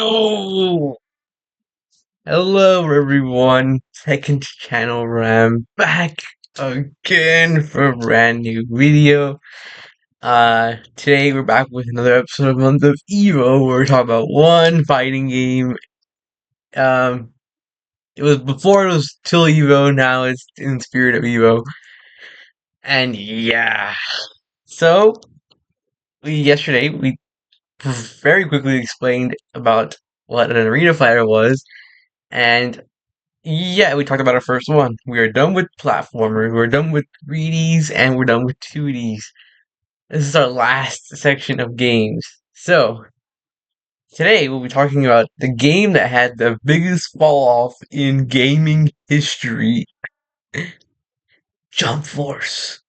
Oh, hello everyone. Second channel Ram back again for a brand new video. Today we're back with another episode of Month of EVO. Where we're talking about one fighting game. Um, it was before it was till EVO. Now it's in spirit of EVO. And yeah, so yesterday we very quickly explained about what an arena fighter was, and yeah, we talked about our first one. We are done with platformers, we're done with 3Ds, and we're done with 2Ds. This is our last section of games. So, today we'll be talking about the game that had the biggest fall off in gaming history, Jump Force.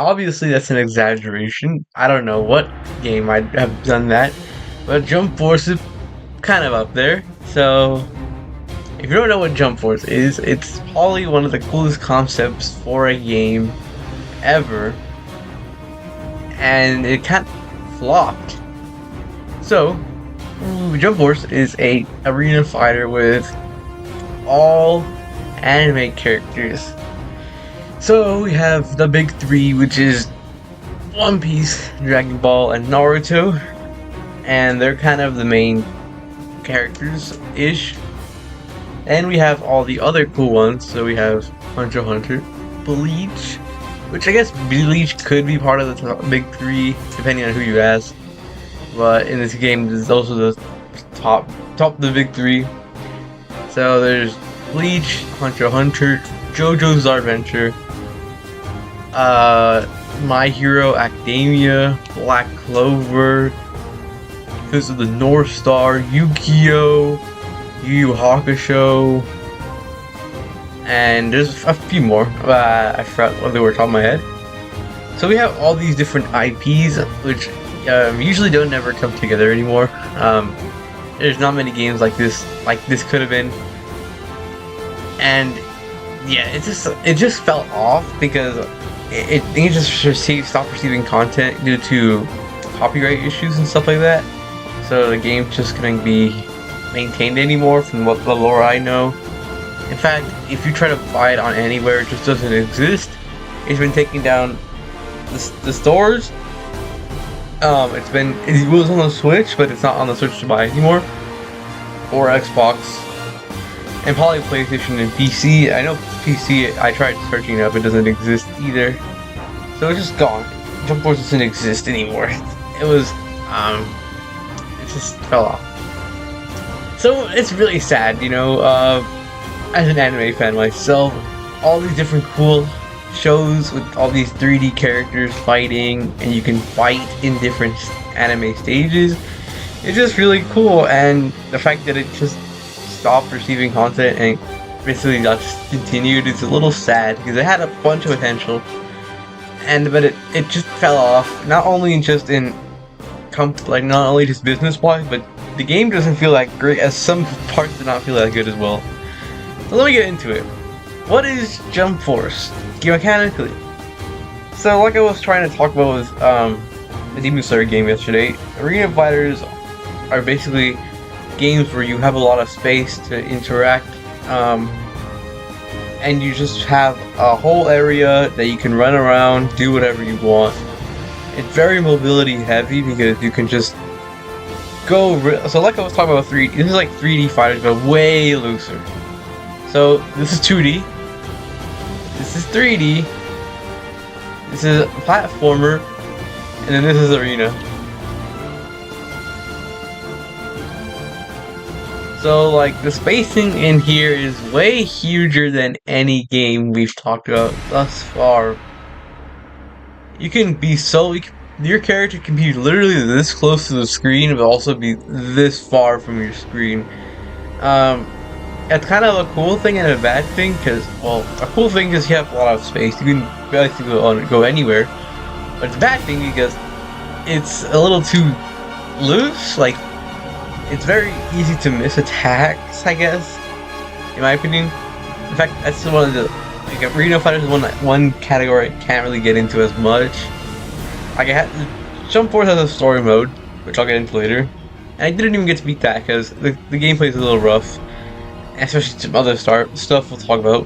Obviously, that's an exaggeration. I don't know what game I'd have done that, but Jump Force is kind of up there. So, if you don't know what Jump Force is, it's probably one of the coolest concepts for a game ever, and it kind of flopped. So, Jump Force is a arena fighter with all anime characters. So we have the big three, which is One Piece, Dragon Ball, and Naruto, and they're kind of the main characters-ish. And we have all the other cool ones, so we have Hunter x Hunter, Bleach, which I guess Bleach could be part of the big three, depending on who you ask. But in this game, this is also the top of the big three. So there's Bleach, Hunter x Hunter, JoJo's Bizarre Adventure, My Hero Academia, Black Clover, because of the North Star, Yu-Gi-Oh, Yu Yu Hakusho, and there's a few more. I forgot what they were top of my head. So we have all these different IPs, which usually don't never come together anymore. There's not many games like this could have been, and yeah, it just fell off because it just stopped receiving content due to copyright issues and stuff like that. So the game just couldn't be maintained anymore, from what the lore I know. In fact, if you try to buy it on anywhere, it just doesn't exist. It's been taking down the stores. It was on the Switch, but it's not on the Switch to buy anymore, or Xbox, and probably PlayStation and PC. I know PC, I tried searching it up, it doesn't exist either. So it's just gone. Jump Force doesn't exist anymore. It was, it just fell off. So it's really sad, you know, as an anime fan myself, all these different cool shows with all these 3D characters fighting, and you can fight in different anime stages. It's just really cool, and the fact that it just stopped receiving content and basically not just continued is a little sad, because it had a bunch of potential, but it just fell off. Not only just not only just business wise, but the game doesn't feel that great, as some parts did not feel that good as well. So let me get into it. What is Jump Force mechanically? So like I was trying to talk about with the Demon Slayer game yesterday, arena fighters are basically games where you have a lot of space to interact, and you just have a whole area that you can run around, do whatever you want. It's very mobility heavy because you can just go. So like I was talking about 3D, this is like 3D fighters, but way looser. So this is 2D. This is 3D. This is a platformer, and then this is arena. So like the spacing in here is way huger than any game we've talked about thus far. You can be your character can be literally this close to the screen, but also be this far from your screen. It's kind of a cool thing and a bad thing, because, well, a cool thing is you have a lot of space, you can basically go anywhere, but it's a bad thing because it's a little too loose. Like, it's very easy to miss attacks, I guess, in my opinion. In fact, that's one of the, like, arena fighters is one category I can't really get into as much. Like, Jump Force has a story mode, which I'll get into later, and I didn't even get to beat that because the gameplay is a little rough. Especially some other stuff we'll talk about.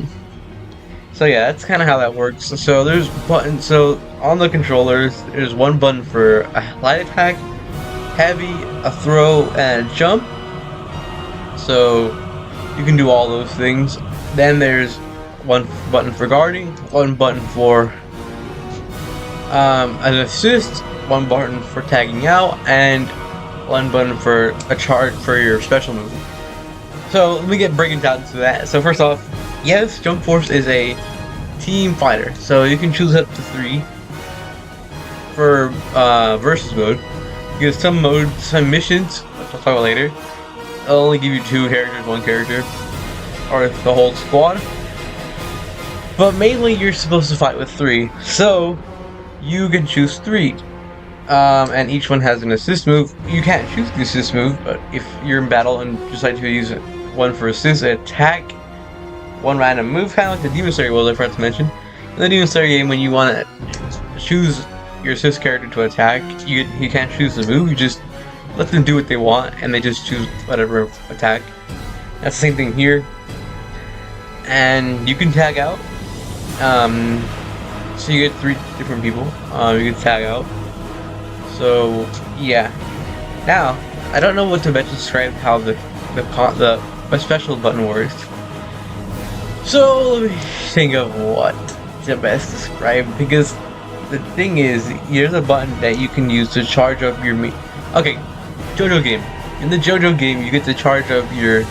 So yeah, that's kind of how that works. So there's buttons. So on the controllers, there's one button for a light attack, heavy, a throw, and a jump. So you can do all those things. Then there's one button for guarding, one button for an assist, one button for tagging out, and one button for a charge for your special move. So let me breaking down to that. So first off, yes, Jump Force is a team fighter. So you can choose up to 3 for versus mode. You get some missions, which I'll talk about later. I'll only give you 2 characters, 1 character, or the whole squad. But mainly you're supposed to fight with 3. So you can choose 3. And each one has an assist move. You can't choose the assist move, but if you're in battle and decide to use one for assist, attack, one random move, kind of like the Demon Slayer was I forgot to mention. In the Demon Slayer game, when you want to choose your assist character to attack, you can't choose the move, you just let them do what they want, and they just choose whatever attack. That's the same thing here. And you can tag out. So you get 3 different people. You can tag out. So yeah. Now I don't know what to best describe how the special button works. So let me think of what to best describe, because the thing is, here's a button that you can use to charge up your Okay, JoJo game. In the JoJo game, you get to charge up your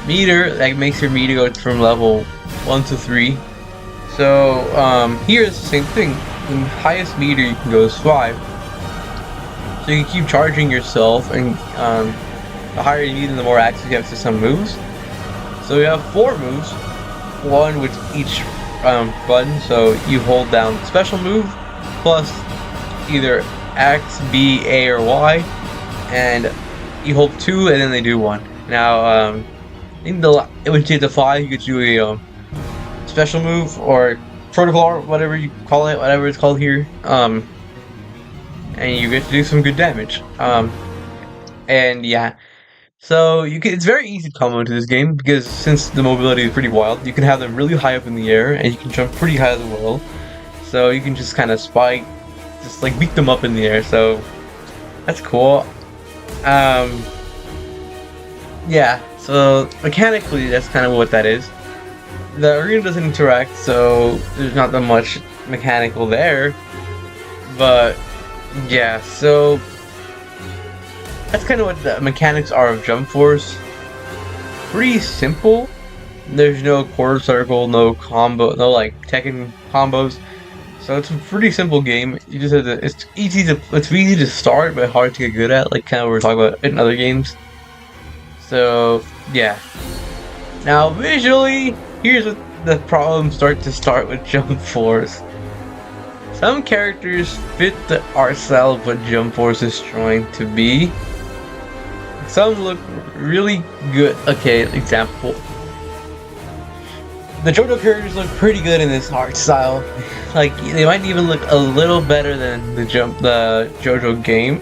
meter. That makes your meter go from level 1 to 3. So here's the same thing. The highest meter you can go is 5. So you can keep charging yourself, and the higher you need and the more access you have to some moves. So you have 4 moves, one with each button. So you hold down special move plus either X, B, A, or Y, and you hold 2 and then they do 1. Now, in the when you hit the 5, you could do a special move or protocol or whatever you call it, whatever it's called here. And you get to do some good damage. And yeah, so it's very easy to combo into this game because since the mobility is pretty wild, you can have them really high up in the air and you can jump pretty high as well. So you can just kind of spike, just like beat them up in the air. So that's cool. Yeah. So mechanically, that's kind of what that is. The arena doesn't interact, so there's not that much mechanical there. But yeah, so that's kind of what the mechanics are of Jump Force. Pretty simple. There's no quarter circle, no combo, no like Tekken combos. So it's a pretty simple game. You just have to. It's easy to start, but hard to get good at. Like kind of what we're talking about in other games. So yeah. Now visually, here's what the problems start with Jump Force. Some characters fit the art style of what Jump Force is trying to be. Some look really good. Okay, example. The JoJo characters look pretty good in this art style. Like they might even look a little better than the JoJo game.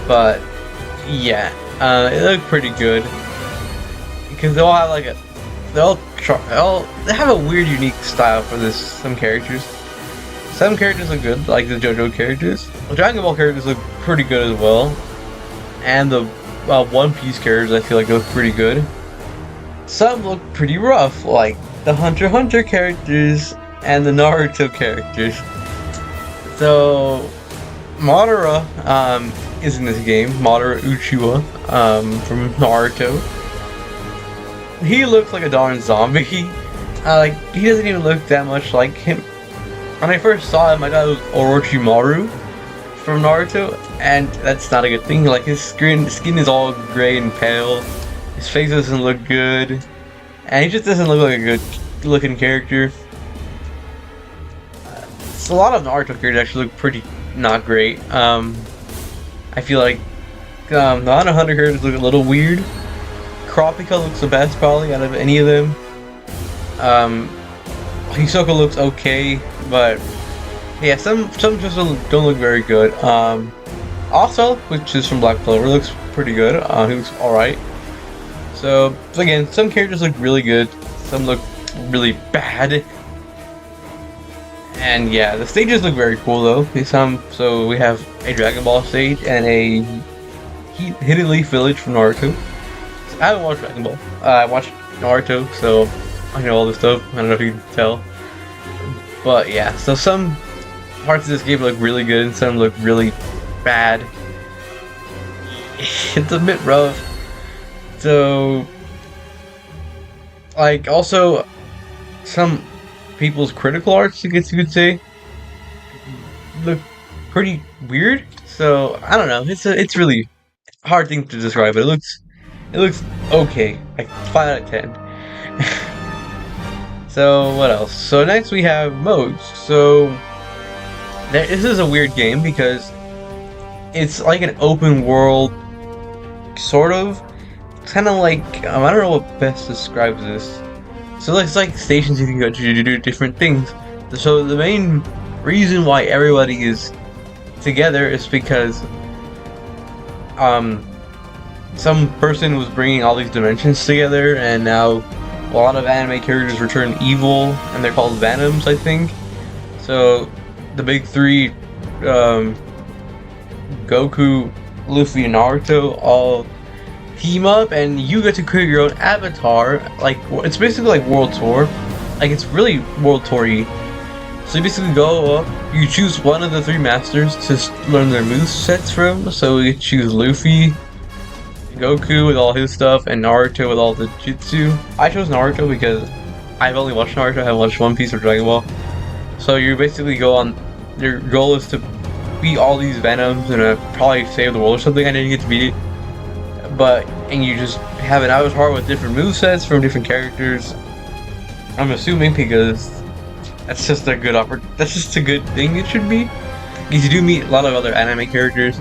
But yeah, it looked pretty good because they all have like they have a weird, unique style for this. Some characters. Some characters look good, like the JoJo characters. The Dragon Ball characters look pretty good as well. And the One Piece characters, I feel like, look pretty good. Some look pretty rough, like the Hunter x Hunter characters and the Naruto characters. So, Madara is in this game. Madara Uchiwa from Naruto. He looks like a darn zombie. Like, he doesn't even look that much like him. When I first saw him, I thought it was Orochimaru from Naruto, and that's not a good thing. Like his skin is all gray and pale. His face doesn't look good, and he just doesn't look like a good looking character. So a lot of Naruto characters actually look pretty not great. I feel like the Hunter x Hunter characters look a little weird. Kurapika looks the best probably out of any of them. Hisoka looks okay, but yeah, some just don't look very good. Also, which is from Black Clover, looks pretty good. He looks alright. So again, some characters look really good, some look really bad. And yeah, the stages look very cool though. So we have a Dragon Ball stage and a Hidden Leaf Village from Naruto. So I haven't watched Dragon Ball. I watched Naruto, so I know all this stuff. I don't know if you can tell. But yeah, so some parts of this game look really good and some look really bad. It's a bit rough. So, like, also, some people's critical arts, I guess you could say, look pretty weird. So, I don't know. It's really hard thing to describe, but it looks okay. Like 5 out of 10. So what else? So next we have modes. So this is a weird game because it's like an open world, sort of. It's kind of like I don't know what best describes this. So it's like stations you can go to do different things. So the main reason why everybody is together is because some person was bringing all these dimensions together, and now a lot of anime characters return evil, and they're called Venoms, I think. So the big three, Goku, Luffy, and Naruto all team up, and you get to create your own avatar. Like, it's basically like World Tour. Like, it's really World Tour-y. So you basically go up, you choose one of the 3 masters to learn their movesets from. So you choose Luffy, Goku with all his stuff, and Naruto with all the jutsu. I chose Naruto because I've only watched Naruto, I haven't watched One Piece or Dragon Ball. So you basically go on, your goal is to beat all these Venoms and probably save the world or something. I didn't get to beat it. And you just have an avatar with different movesets from different characters. I'm assuming because that's just a good that's just a good thing it should be. Because you do meet a lot of other anime characters.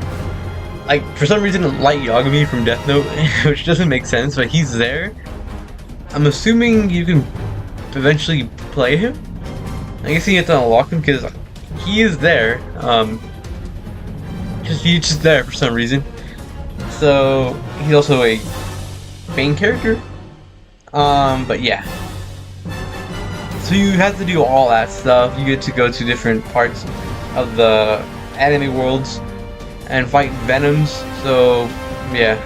Like, for some reason, Light Yagami from Death Note, which doesn't make sense, but he's there. I'm assuming you can eventually play him. I guess you have to unlock him because he is there. He's just there for some reason. So he's also a main character. But yeah. So you have to do all that stuff. You get to go to different parts of the anime worlds and fight Venoms. So yeah.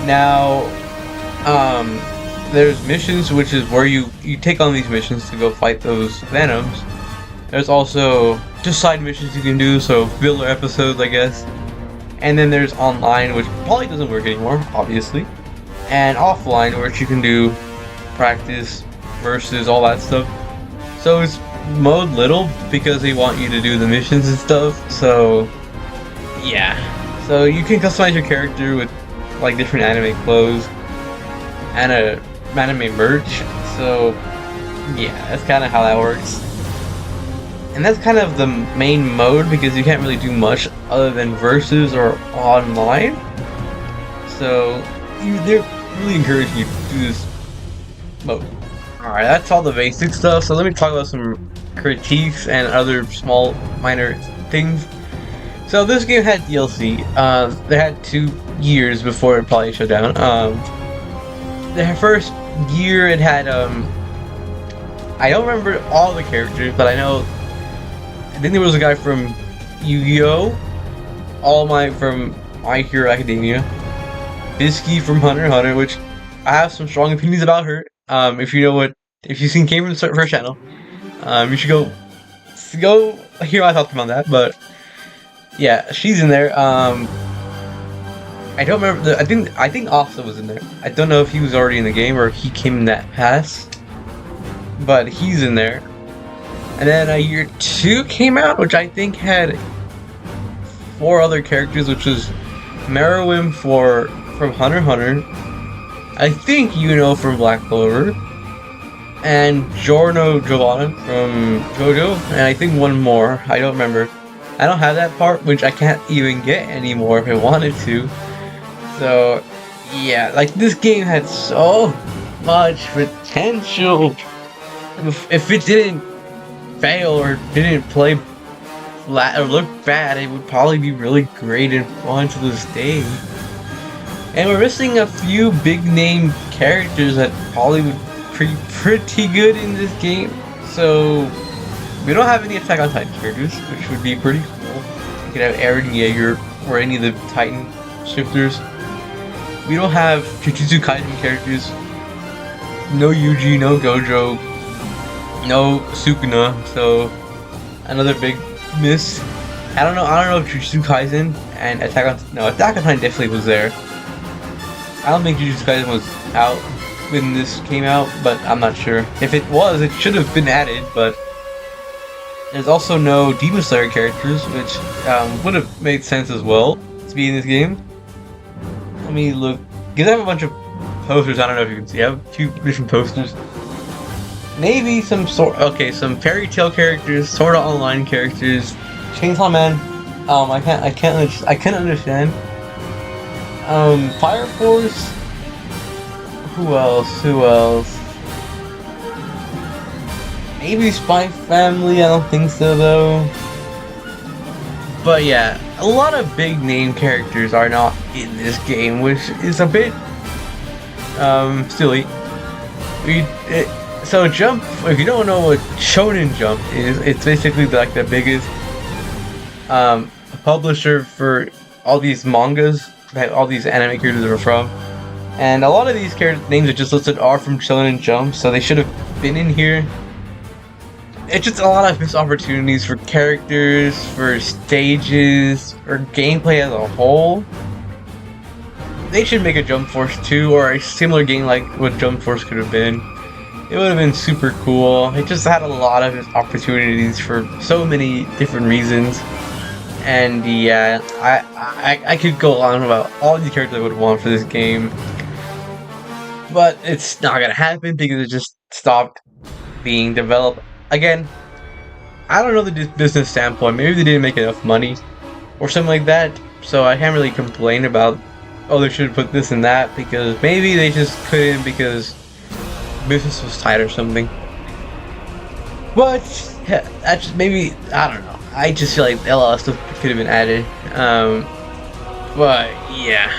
Now, there's missions, which is where you take on these missions to go fight those Venoms. There's also just side missions you can do, so filler episodes, I guess. And then there's online, which probably doesn't work anymore, obviously. And offline, which you can do practice, versus, all that stuff. So it's mode little because they want you to do the missions and stuff. So yeah. So you can customize your character with like different anime clothes and a anime merch. So yeah, that's kind of how that works. And that's kind of the main mode because you can't really do much other than versus or online. So they're really encouraging you to do this mode. Alright, that's all the basic stuff. So let me talk about some critiques and other small minor things. So this game had DLC. They had 2 years before it probably shut down. The first year it had I don't remember all the characters, but I think there was a guy from Yu-Gi-Oh! All Might from My Hero Academia, Bisky from Hunter x Hunter, which I have some strong opinions about her. If you've seen Came from the first channel, you should go hear my thoughts on that. But yeah, she's in there. I don't remember. I think Asa was in there. I don't know if he was already in the game or if he came in that pass, but he's in there. And then year 2 came out, which I think had 4 other characters, which was Meruem from Hunter x Hunter, I think from Black Clover, and Giorno Giovanna from JoJo, and I think one more. I don't remember. I don't have that part, which I can't even get anymore if I wanted to. So yeah, like this game had so much potential. If it didn't fail or didn't play flat or look bad, it would probably be really great and fun to this day. And we're missing a few big name characters that probably would be pretty good in this game. So we don't have any Attack on Titan characters, which would be pretty cool. You could have Eren Yeager or any of the Titan shifters. We don't have Jujutsu Kaisen characters. No Yuji, no Gojo, no Sukuna, so another big miss. I don't know if Jujutsu Kaisen and Attack on Titan definitely was there. I don't think Jujutsu Kaisen was out when this came out, but I'm not sure. If it was, it should have been added, but there's also no Demon Slayer characters, which would have made sense as well to be in this game. Let me look, because I have a bunch of posters. I don't know if you can see. I have 2 different posters. Maybe some Fairy Tail characters, Sword Art Online characters, Chainsaw Man. I can't understand. Fire Force. Who else? Maybe Spy Family. I don't think so though. But yeah, a lot of big name characters are not in this game, which is a bit silly. So Jump, if you don't know what Shonen Jump is, it's basically like the biggest publisher for all these mangas that all these anime characters are from. And a lot of these character names are just listed are from Shonen Jump, so they should have been in here. It's just a lot of missed opportunities for characters, for stages, or gameplay as a whole. They should make a Jump Force 2 or a similar game like what Jump Force could have been. It would have been super cool. It just had a lot of opportunities for so many different reasons. And yeah, I could go on about all the characters I would want for this game, but it's not gonna happen because it just stopped being developed. Again, I don't know the business standpoint. Maybe they didn't make enough money or something like that. So I can't really complain about, oh, they should put this and that, because maybe they just couldn't because business was tight or something. But yeah, that's just maybe, I don't know. I just feel like a lot of stuff could have been added. But yeah,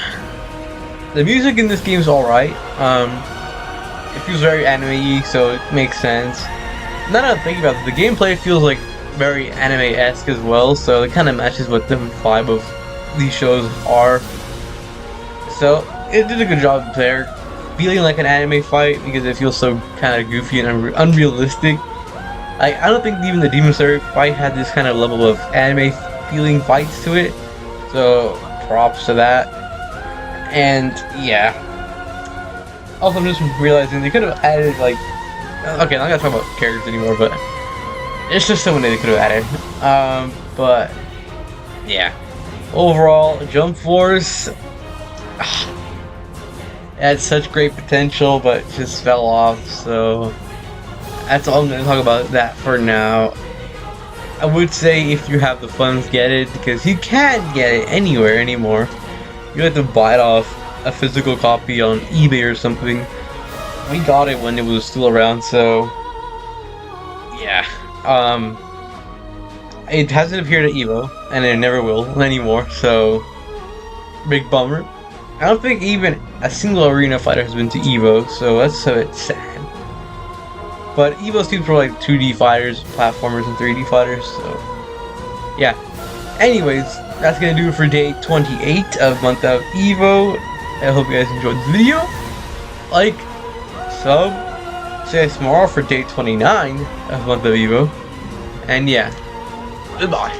the music in this game is all right. It feels very anime-y, so it makes sense. Now that I'm thinking about it, the gameplay feels like very anime-esque as well, so it kind of matches what the vibe of these shows are. So it did a good job there, feeling like an anime fight because it feels so kind of goofy and unrealistic. I don't think even the Demon Slayer fight had this kind of level of anime feeling fights to it. So props to that. And yeah. Also, I'm just realizing they could have added like, okay, I'm not gonna talk about characters anymore, but it's just someone they could have added. But yeah. Overall, Jump Force had such great potential, but just fell off. So that's all I'm gonna talk about that for now. I would say if you have the funds, get it, because you can't get it anywhere anymore. You have to buy it off a physical copy on eBay or something. We got it when it was still around, so yeah. It hasn't appeared at EVO, and it never will anymore, so big bummer. I don't think even a single arena fighter has been to EVO, so that's a bit sad. But EVO seems for like 2D fighters, platformers, and 3D fighters, so yeah. Anyways, that's gonna do it for day 28 of month of EVO. I hope you guys enjoyed the video. Like, sub, see you tomorrow for day 29 of month of EVO. And yeah, goodbye.